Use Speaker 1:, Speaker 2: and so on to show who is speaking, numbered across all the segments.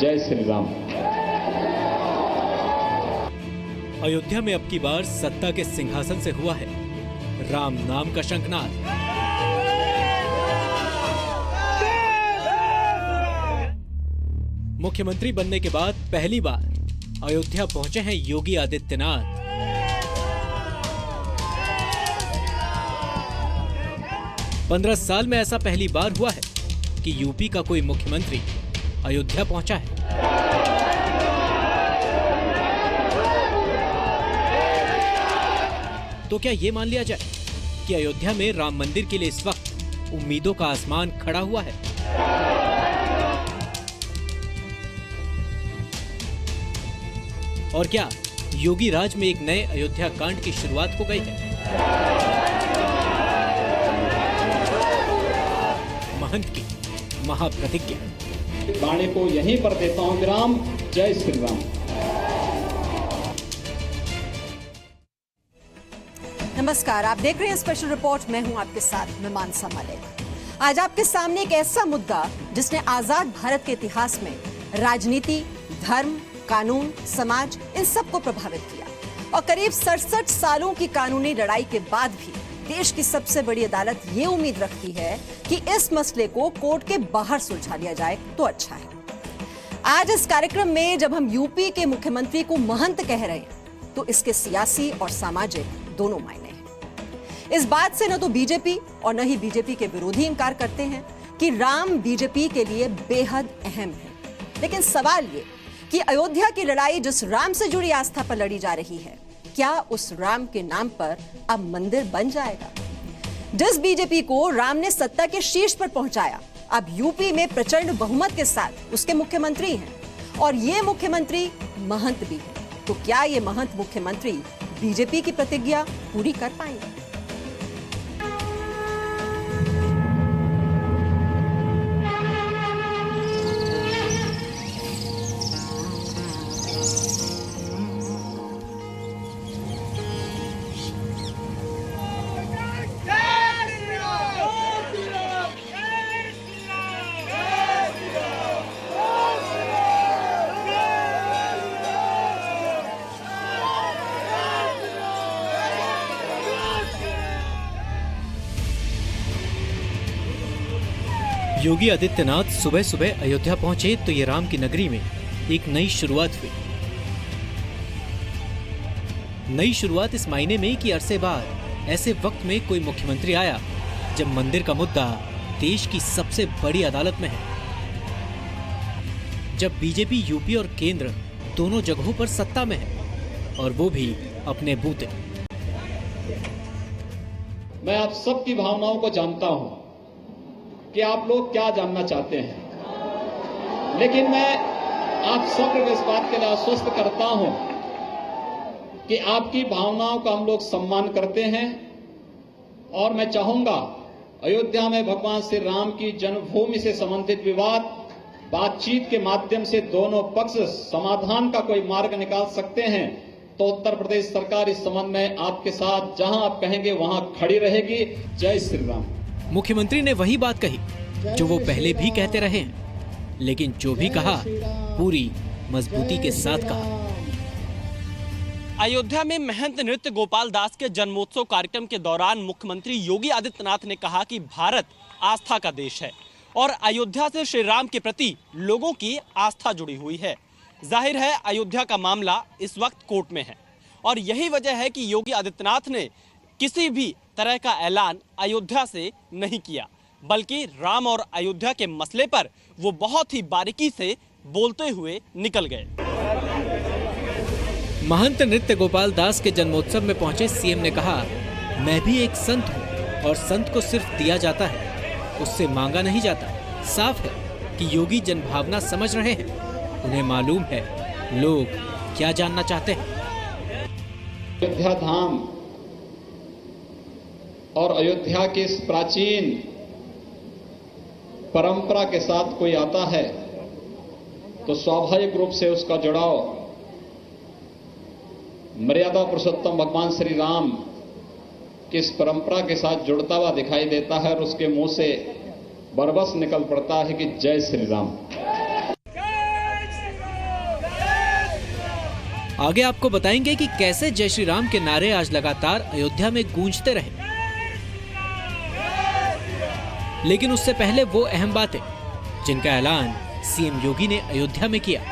Speaker 1: जय श्री राम।
Speaker 2: अयोध्या में अब की बार सत्ता के सिंहासन से हुआ है राम नाम का शंखनाद। मुख्यमंत्री बनने के बाद पहली बार अयोध्या पहुंचे हैं योगी आदित्यनाथ। पंद्रह साल में ऐसा पहली बार हुआ है कि यूपी का कोई मुख्यमंत्री अयोध्या पहुंचा है। तो क्या ये मान लिया जाए कि अयोध्या में राम मंदिर के लिए इस वक्त उम्मीदों का आसमान खड़ा हुआ है? और क्या योगी राज में एक नए अयोध्या कांड की शुरुआत हो गई है? महंत की महाप्रतिज्ञा।
Speaker 1: वाणी को यहीं पर देता हूं विराम। जय श्री राम।
Speaker 3: नमस्कार, आप देख रहे हैं स्पेशल रिपोर्ट। मैं हूं आपके साथ, मैं मानसा मलिक। आज आपके सामने एक ऐसा मुद्दा जिसने आजाद भारत के इतिहास में राजनीति, धर्म, कानून, समाज इन सबको प्रभावित किया और करीब 67 सालों की कानूनी लड़ाई के बाद भी देश की सबसे बड़ी अदालत ये उम्मीद रखती है कि इस मसले को कोर्ट के बाहर सुलझा लिया जाए तो अच्छा है। आज इस कार्यक्रम में जब हम यूपी के मुख्यमंत्री को महंत कह रहे हैं तो इसके सियासी और सामाजिक दोनों मायने हैं। इस बात से न तो बीजेपी और न ही बीजेपी के विरोधी इंकार करते हैं कि राम बीजेपी के लिए बेहद अहम है, लेकिन सवाल ये कि अयोध्या की लड़ाई जिस राम से जुड़ी आस्था पर लड़ी जा रही है, क्या उस राम के नाम पर अब मंदिर बन जाएगा? जिस बीजेपी को राम ने सत्ता के शीर्ष पर पहुंचाया, अब यूपी में प्रचंड बहुमत के साथ उसके मुख्यमंत्री हैं और ये मुख्यमंत्री महंत भी है। तो क्या ये महंत मुख्यमंत्री बीजेपी की प्रतिज्ञा पूरी कर पाएंगे?
Speaker 2: योगी आदित्यनाथ सुबह सुबह अयोध्या पहुंचे तो ये राम की नगरी में एक नई शुरुआत हुई। नई शुरुआत इस मायने में कि अरसे बाद ऐसे वक्त में कोई मुख्यमंत्री आया जब मंदिर का मुद्दा देश की सबसे बड़ी अदालत में है, जब बीजेपी यूपी और केंद्र दोनों जगहों पर सत्ता में है और वो भी अपने बूते।
Speaker 1: मैं आप सबकी भावनाओं को जानता हूं कि आप लोग क्या जानना चाहते हैं, लेकिन मैं आप सबको इस बात के लिए आश्वस्त करता हूं कि आपकी भावनाओं का हम लोग सम्मान करते हैं और मैं चाहूंगा अयोध्या में भगवान श्री राम की जन्मभूमि से संबंधित विवाद बातचीत के माध्यम से दोनों पक्ष समाधान का कोई मार्ग निकाल सकते हैं तो उत्तर प्रदेश सरकार इस संबंध में आपके साथ जहां आप कहेंगे वहां खड़ी रहेगी। जय श्री राम।
Speaker 2: मुख्यमंत्री ने वही बात कही जो वो पहले भी कहते रहे हैं, लेकिन जो भी कहा पूरी मजबूती के साथ कहा।
Speaker 4: अयोध्या में महंत नृत्य गोपाल दास के जन्मोत्सव कार्यक्रम के दौरान मुख्यमंत्री योगी आदित्यनाथ ने कहा कि भारत आस्था का देश है और अयोध्या से श्री राम के प्रति लोगों की आस्था जुड़ी हुई है। जाहिर है अयोध्या का मामला इस वक्त कोर्ट में है और यही वजह है कि योगी आदित्यनाथ ने किसी भी तरह का ऐलान अयोध्या से नहीं किया, बल्कि राम और अयोध्या के मसले पर वो बहुत ही बारीकी से बोलते हुए निकल गए।
Speaker 2: महंत नृत्य गोपाल दास के जन्मोत्सव में पहुंचे सीएम ने कहा, मैं भी एक संत हूं और संत को सिर्फ दिया जाता है, उससे मांगा नहीं जाता। साफ है कि योगी जनभावना समझ रहे हैं, उन्हें मालूम है लोग क्या जानना चाहते हैं।
Speaker 1: अयोध्या धाम और अयोध्या की इस प्राचीन परंपरा के साथ कोई आता है तो स्वाभाविक रूप से उसका जुड़ाव मर्यादा पुरुषोत्तम भगवान श्री राम की इस परंपरा के साथ जुड़ता हुआ दिखाई देता है और उसके मुंह से बरबस निकल पड़ता है कि जय श्री राम।
Speaker 2: आगे आपको बताएंगे कि कैसे जय श्री राम के नारे आज लगातार अयोध्या में गूंजते रहे। लेकिन उससे पहले वो अहम बातें जिनका ऐलान सीएम योगी ने अयोध्या में किया।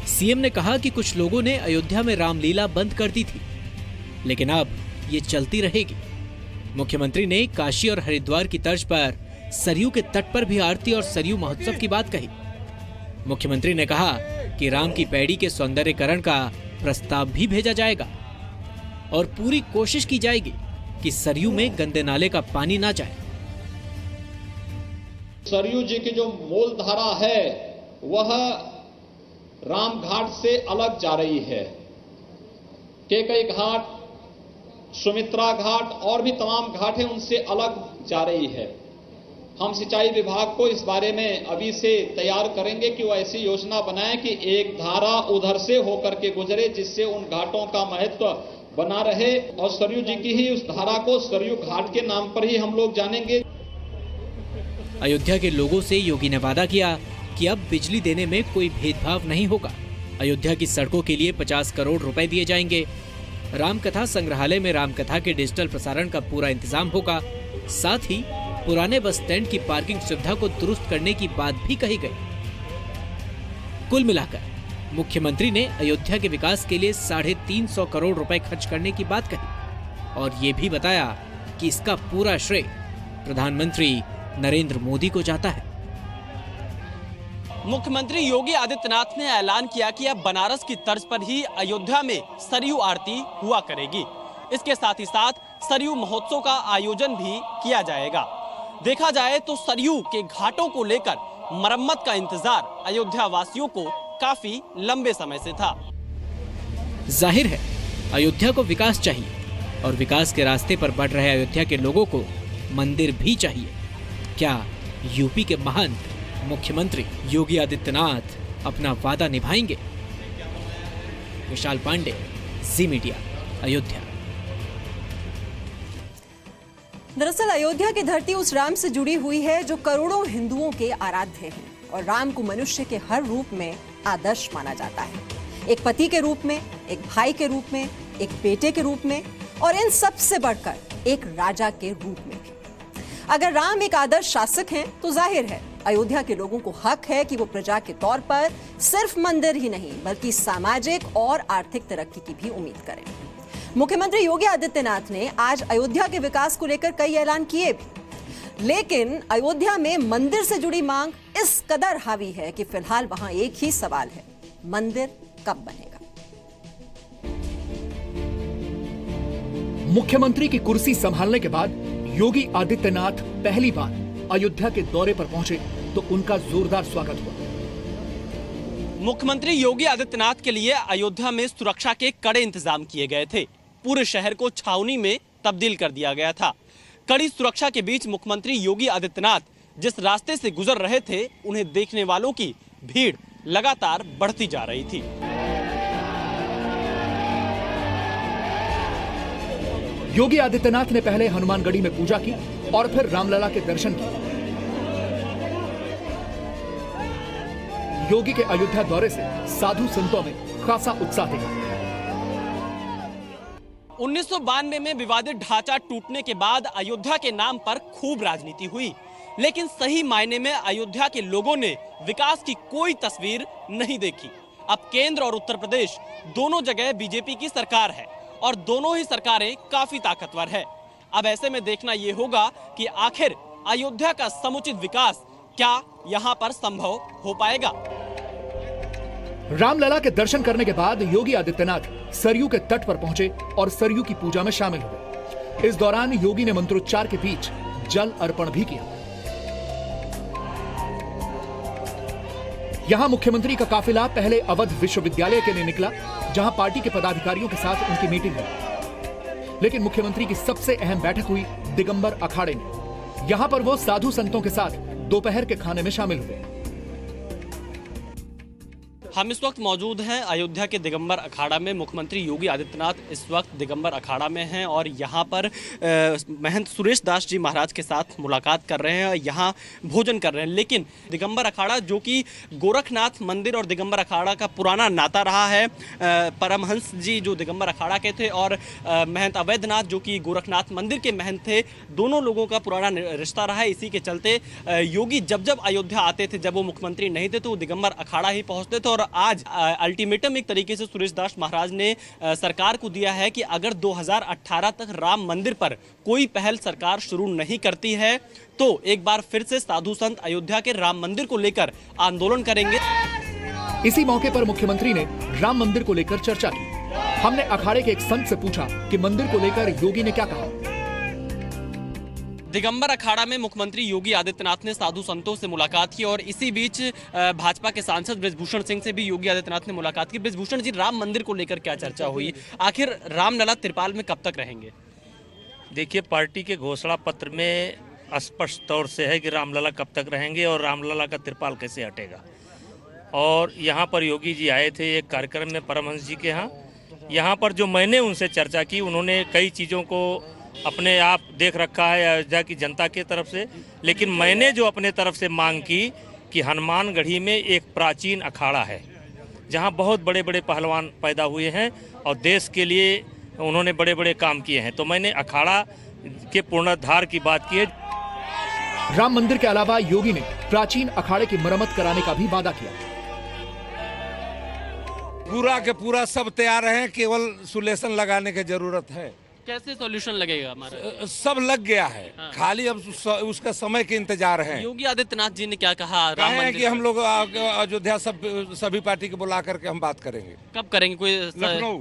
Speaker 2: सीएम ने कहा कि कुछ लोगों ने अयोध्या में रामलीला बंद कर दी थी, लेकिन अब ये चलती रहेगी। मुख्यमंत्री ने काशी और हरिद्वार की तर्ज पर सरयू के तट पर भी आरती और सरयू महोत्सव की बात कही। मुख्यमंत्री ने कहा कि राम की पैड़ी के सौंदर्यीकरण का प्रस्ताव भी भेजा जाएगा और पूरी कोशिश की जाएगी कि सरयू में गंदे नाले का पानी ना जाए।
Speaker 1: सरयू जी की जो मूल धारा है वह राम घाट से अलग जा रही है। केकई घाट, सुमित्रा घाट और भी तमाम घाट हैं, उनसे अलग जा रही है। हम सिंचाई विभाग को इस बारे में अभी से तैयार करेंगे कि वो ऐसी योजना बनाए कि एक धारा उधर से होकर के गुजरे, जिससे उन घाटों का महत्व बना रहे और सरयू जी की ही उस धारा को सरयू घाट के नाम पर ही हम लोग जानेंगे।
Speaker 2: अयोध्या के लोगों से योगी ने वादा किया कि अब बिजली देने में कोई भेदभाव नहीं होगा। अयोध्या की सड़कों के लिए 50 करोड़ रुपए दिए जाएंगे। रामकथा संग्रहालय में रामकथा के डिजिटल प्रसारण का पूरा इंतजाम होगा। साथ ही पुराने बस स्टैंड की पार्किंग सुविधा को दुरुस्त करने की बात भी कही गई। कुल मिलाकर मुख्यमंत्री ने अयोध्या के विकास के लिए 350 करोड़ रुपए खर्च करने की बात कही और ये भी बताया कि इसका पूरा श्रेय प्रधानमंत्री नरेंद्र मोदी को जाता है।
Speaker 4: मुख्यमंत्री योगी आदित्यनाथ ने ऐलान किया कि अब बनारस की तर्ज पर ही अयोध्या में सरयू आरती हुआ करेगी। इसके साथ ही साथ सरयू महोत्सव का आयोजन भी किया जाएगा। देखा जाए तो सरयू के घाटों को लेकर मरम्मत का इंतजार अयोध्या वासियों को काफी लंबे समय से था।
Speaker 2: जाहिर है अयोध्या को विकास चाहिए और विकास के रास्ते पर बढ़ रहे अयोध्या के लोगों को मंदिर भी चाहिए। क्या यूपी के महंत मुख्यमंत्री योगी आदित्यनाथ अपना वादा निभाएंगे? विशाल पांडे, जी मीडिया, अयोध्या।
Speaker 3: दरअसल अयोध्या की धरती उस राम से जुड़ी हुई है जो करोड़ों हिंदुओं के आराध्य हैं और राम को मनुष्य के हर रूप में आदर्श माना जाता है। एक पति के रूप में, एक भाई के रूप में, एक बेटे के रूप में और इन सबसे बढ़कर एक राजा के रूप में भी। अगर राम एक आदर्श शासक हैं तो जाहिर है अयोध्या के लोगों को हक है कि वो प्रजा के तौर पर सिर्फ मंदिर ही नहीं बल्कि सामाजिक और आर्थिक तरक्की की भी उम्मीद करें। मुख्यमंत्री योगी आदित्यनाथ ने आज अयोध्या के विकास को लेकर कई ऐलान किए भी, लेकिन अयोध्या में मंदिर से जुड़ी मांग इस कदर हावी है कि फिलहाल वहां एक ही सवाल है, मंदिर कब बनेगा?
Speaker 5: मुख्यमंत्री की कुर्सी संभालने के बाद योगी आदित्यनाथ पहली बार अयोध्या के दौरे पर पहुंचे तो उनका जोरदार स्वागत हुआ।
Speaker 4: मुख्यमंत्री योगी आदित्यनाथ के लिए अयोध्या में सुरक्षा के कड़े इंतजाम किए गए थे। पूरे शहर को छावनी में तब्दील कर दिया गया था। कड़ी सुरक्षा के बीच मुख्यमंत्री योगी आदित्यनाथ जिस रास्ते से गुजर रहे थे, उन्हें देखने वालों की भीड़ लगातार बढ़ती जा रही थी।
Speaker 5: योगी आदित्यनाथ ने पहले हनुमानगढ़ी में पूजा की और फिर रामलला के दर्शन किए। योगी के अयोध्या दौरे से साधु संतों में खासा उत्साह देखा।
Speaker 4: 1992 में विवादित ढांचा टूटने के बाद अयोध्या के नाम पर खूब राजनीति हुई, लेकिन सही मायने में अयोध्या के लोगों ने विकास की कोई तस्वीर नहीं देखी। अब केंद्र और उत्तर प्रदेश दोनों जगह बीजेपी की सरकार है और दोनों ही सरकारें काफी ताकतवर है। अब ऐसे में देखना यह होगा कि आखिर अयोध्या का समुचित विकास क्या यहां पर संभव हो पाएगा।
Speaker 5: रामलला के दर्शन करने के बाद योगी आदित्यनाथ सरयू के तट पर पहुंचे और सरयू की पूजा में शामिल हुए। इस दौरान योगी ने मंत्रोच्चार के बीच जल अर्पण भी किया। यहां मुख्यमंत्री का काफिला पहले अवध विश्वविद्यालय के लिए निकला, जहां पार्टी के पदाधिकारियों के साथ उनकी मीटिंग हुई। लेकिन मुख्यमंत्री की सबसे अहम बैठक हुई दिगंबर अखाड़े में। यहां पर वो साधु संतों के साथ दोपहर के खाने में शामिल हुए।
Speaker 4: हम इस वक्त मौजूद हैं अयोध्या के दिगंबर अखाड़ा में। मुख्यमंत्री योगी आदित्यनाथ इस वक्त दिगंबर अखाड़ा में हैं और यहाँ पर महंत सुरेश दास जी महाराज के साथ मुलाकात कर रहे हैं, यहाँ भोजन कर रहे हैं। लेकिन दिगंबर अखाड़ा जो कि गोरखनाथ मंदिर और दिगंबर अखाड़ा का पुराना नाता रहा है, परमहंस जी जो दिगंबर अखाड़ा के थे और महंत अवैधनाथ जो कि गोरखनाथ मंदिर के महंत थे, दोनों लोगों का पुराना रिश्ता रहा है। इसी के चलते योगी जब अयोध्या आते थे, जब वो मुख्यमंत्री नहीं थे, तो वो दिगंबर अखाड़ा ही पहुंचते थे। और आज अल्टीमेटम एक तरीके से सुरेश दास महाराज ने सरकार को दिया है कि अगर 2018 तक राम मंदिर पर कोई पहल सरकार शुरू नहीं करती है तो एक बार फिर से साधु संत अयोध्या के राम मंदिर को लेकर आंदोलन करेंगे।
Speaker 5: इसी मौके पर मुख्यमंत्री ने राम मंदिर को लेकर चर्चा की। हमने अखाड़े के एक संत से पूछा कि मंदिर को लेकर योगी ने क्या कहा।
Speaker 4: दिगंबर अखाड़ा में मुख्यमंत्री योगी आदित्यनाथ ने साधु संतों से मुलाकात की और इसी बीच भाजपा के सांसद बृजभूषण सिंह से भी योगी आदित्यनाथ ने मुलाकात की। बृजभूषण जी, राम मंदिर को लेकर क्या चर्चा हुई? आखिर रामलला त्रिपाल में कब तक रहेंगे?
Speaker 6: देखिए, पार्टी के घोषणा पत्र में स्पष्ट तौर से है कि रामलला कब तक रहेंगे और रामलला का त्रिपाल कैसे हटेगा। और यहाँ पर योगी जी आए थे एक कार्यक्रम में परमहंस जी के यहाँ पर जो मैंने उनसे चर्चा की, उन्होंने कई चीज़ों को अपने आप देख रखा है अयोध्या की जनता की तरफ से, लेकिन मैंने जो अपने तरफ से मांग की कि हनुमानगढ़ी में एक प्राचीन अखाड़ा है जहां बहुत बड़े बड़े पहलवान पैदा हुए हैं और देश के लिए उन्होंने बड़े बड़े काम किए हैं, तो मैंने अखाड़ा के पुनरुद्धार की बात की है।
Speaker 5: राम मंदिर के अलावा योगी ने प्राचीन अखाड़े की मरम्मत कराने का भी वादा किया।
Speaker 7: पूरा के पूरा सब तैयार है, केवल सोल्यूशन लगाने की जरूरत है।
Speaker 4: कैसे सॉल्यूशन लगेगा हमारा?
Speaker 7: सब लग गया है, खाली अब उसका समय के इंतजार है।
Speaker 4: योगी आदित्यनाथ जी ने क्या कहा? राम
Speaker 7: कहे
Speaker 4: मंदिर
Speaker 7: कि हम लोग अयोध्या सभी पार्टी को बुला करके हम बात करेंगे।
Speaker 4: कब करेंगे? कोई
Speaker 7: लखनऊ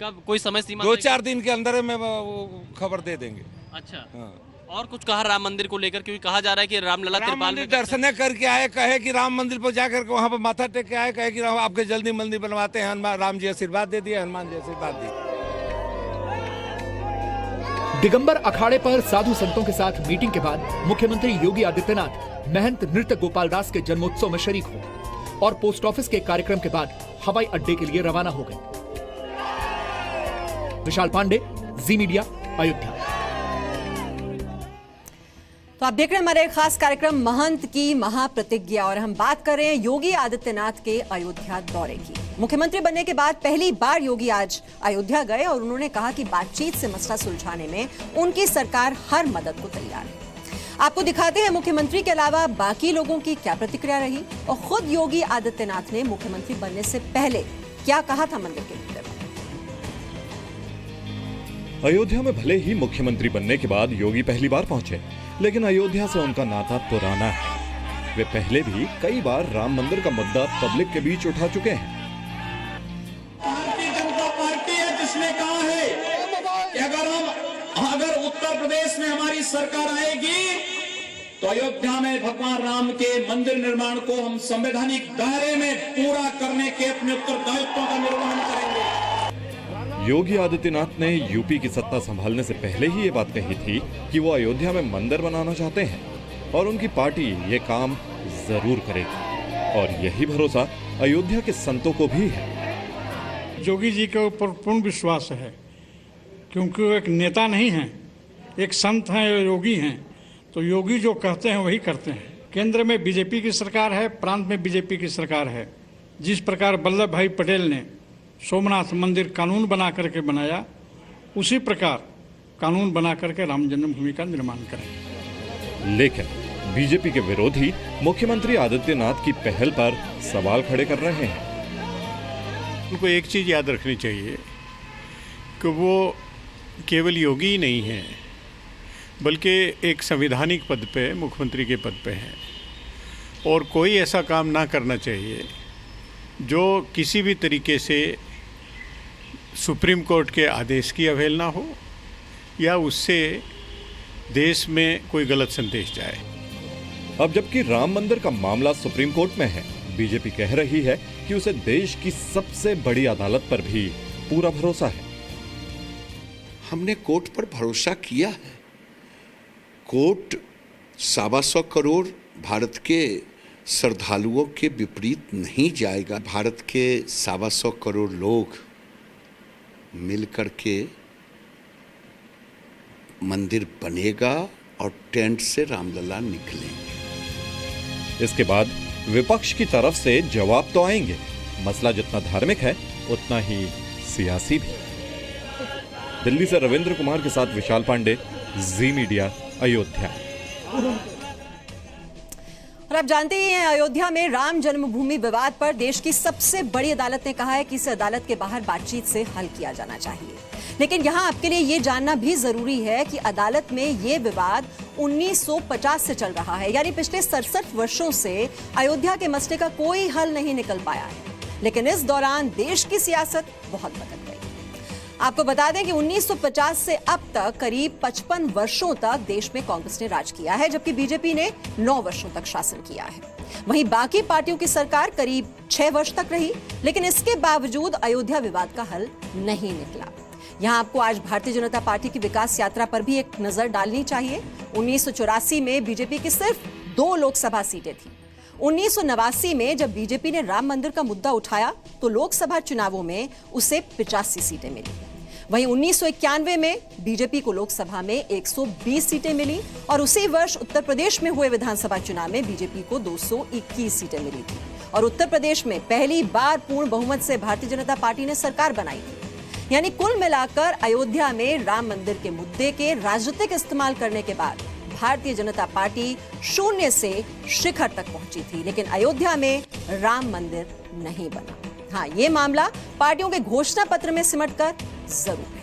Speaker 4: कब? कोई समय सीमा?
Speaker 7: 2-4 दिन के अंदर में खबर दे देंगे।
Speaker 4: अच्छा, और कुछ कहा राम मंदिर को लेकर? क्योंकि कहा जा रहा है कि रामलला त्रिपाल में
Speaker 7: दर्शन करके आए, कहे कि राम मंदिर पर जाकर के वहाँ पर माथा टेक के आए, कहे कि आपके जल्दी मंदिर बनवाते हैं। हनुमान राम जी आशीर्वाद दे दिए, हनुमान जी आशीर्वाद दिए।
Speaker 5: दिगंबर अखाड़े पर साधु संतों के साथ मीटिंग के बाद मुख्यमंत्री योगी आदित्यनाथ महंत नृत्य गोपाल दास के जन्मोत्सव में शरीक हुए और पोस्ट ऑफिस के कार्यक्रम के बाद हवाई अड्डे के लिए रवाना हो गए। विशाल पांडे, जी मीडिया, अयोध्या।
Speaker 3: तो आप देख रहे हैं हमारे खास कार्यक्रम महंत की महाप्रतिज्ञा और हम बात कर रहे हैं योगी आदित्यनाथ के अयोध्या दौरे की। मुख्यमंत्री बनने के बाद पहली बार योगी आज अयोध्या गए और उन्होंने कहा कि बातचीत से मसला सुलझाने में उनकी सरकार हर मदद को तैयार है। आपको दिखाते हैं मुख्यमंत्री के अलावा बाकी लोगों की क्या प्रतिक्रिया रही और खुद योगी आदित्यनाथ ने मुख्यमंत्री बनने से पहले क्या कहा था मंदिर के भीतर।
Speaker 8: अयोध्या में भले ही मुख्यमंत्री बनने के बाद योगी पहली बार पहुंचे, लेकिन अयोध्या से उनका नाता पुराना है। वे पहले भी कई बार राम मंदिर का मुद्दा पब्लिक के बीच उठा चुके हैं।
Speaker 1: भारतीय जनता पार्टी है जिसने कहा है कि अगर उत्तर प्रदेश में हमारी सरकार आएगी तो अयोध्या में भगवान राम के मंदिर निर्माण को हम संवैधानिक दायरे में पूरा करने के अपने उत्तरदायित्वों का निर्वहन करेंगे।
Speaker 8: योगी आदित्यनाथ ने यूपी की सत्ता संभालने से पहले ही ये बात कही थी कि वो अयोध्या में मंदिर बनाना चाहते हैं और उनकी पार्टी ये काम जरूर करेगी और यही भरोसा अयोध्या के संतों को भी है।
Speaker 9: योगी जी के ऊपर पूर्ण विश्वास है क्योंकि वो एक नेता नहीं हैं, एक संत हैं, योगी हैं, तो योगी जो कहते हैं वही करते हैं। केंद्र में बीजेपी की सरकार है, प्रांत में बीजेपी की सरकार है। जिस प्रकार वल्लभ भाई पटेल ने सोमनाथ मंदिर कानून बना करके बनाया, उसी प्रकार कानून बना करके राम जन्मभूमि का निर्माण करें।
Speaker 8: लेकिन बीजेपी के विरोधी मुख्यमंत्री आदित्यनाथ की पहल पर सवाल खड़े कर रहे हैं।
Speaker 9: उनको एक चीज़ याद रखनी चाहिए कि वो केवल योगी ही नहीं हैं, बल्कि एक संवैधानिक पद पे, मुख्यमंत्री के पद पे हैं और कोई ऐसा काम ना करना चाहिए जो किसी भी तरीके से सुप्रीम कोर्ट के आदेश की अवहेलना हो या उससे देश में कोई गलत संदेश जाए।
Speaker 8: अब जबकि राम मंदिर का मामला सुप्रीम कोर्ट में है, बीजेपी कह रही है कि उसे देश की सबसे बड़ी अदालत पर भी पूरा भरोसा है।
Speaker 10: हमने कोर्ट पर भरोसा किया है। कोर्ट 125 करोड़ भारत के श्रद्धालुओं के विपरीत नहीं जाएगा। भारत के 125 करोड़ लोग मिलकर के मंदिर बनेगा और टेंट से रामलला निकलेंगे।
Speaker 8: इसके बाद विपक्ष की तरफ से जवाब तो आएंगे। मसला जितना धार्मिक है उतना ही सियासी भी। दिल्ली से रविंद्र कुमार के साथ विशाल पांडे, जी मीडिया, अयोध्या।
Speaker 3: और आप जानते ही हैं, अयोध्या में राम जन्मभूमि विवाद पर देश की सबसे बड़ी अदालत ने कहा है कि इसे अदालत के बाहर बातचीत से हल किया जाना चाहिए। लेकिन यहां आपके लिए यह जानना भी जरूरी है कि अदालत में यह विवाद 1950 से चल रहा है, यानी पिछले 67 वर्षों से अयोध्या के मसले का कोई हल नहीं निकल पाया है। लेकिन इस दौरान देश की सियासत बहुत बदल गई। आपको बता दें कि 1950 से अब तक करीब 55 वर्षों तक देश में कांग्रेस ने राज किया है, जबकि बीजेपी ने 9 वर्षों तक शासन किया है। वहीं बाकी पार्टियों की सरकार करीब 6 वर्ष तक रही, लेकिन इसके बावजूद अयोध्या विवाद का हल नहीं निकला। यहां आपको आज भारतीय जनता पार्टी की विकास यात्रा पर भी एक नजर डालनी चाहिए। 1984 में बीजेपी की सिर्फ 2 लोकसभा सीटें थी। 1989 में जब बीजेपी ने राम मंदिर का मुद्दा उठाया तो लोकसभा चुनावों में उसे 85 सीटें मिली। वहीं 1991 में बीजेपी को लोकसभा में 120 सीटें मिली और उसी वर्ष उत्तर प्रदेश में हुए विधानसभा चुनाव में बीजेपी को 221 सीटें मिली थी और उत्तर प्रदेश में पहली बार पूर्ण बहुमत से भारतीय जनता पार्टी ने सरकार बनाई थी। यानी कुल मिलाकर अयोध्या में राम मंदिर के मुद्दे के राजनीतिक इस्तेमाल करने के बाद भारतीय जनता पार्टी 0 से शिखर तक पहुंची थी, लेकिन अयोध्या में राम मंदिर नहीं बना। हाँ, ये मामला पार्टियों के घोषणा पत्र में सिमटकर जरूर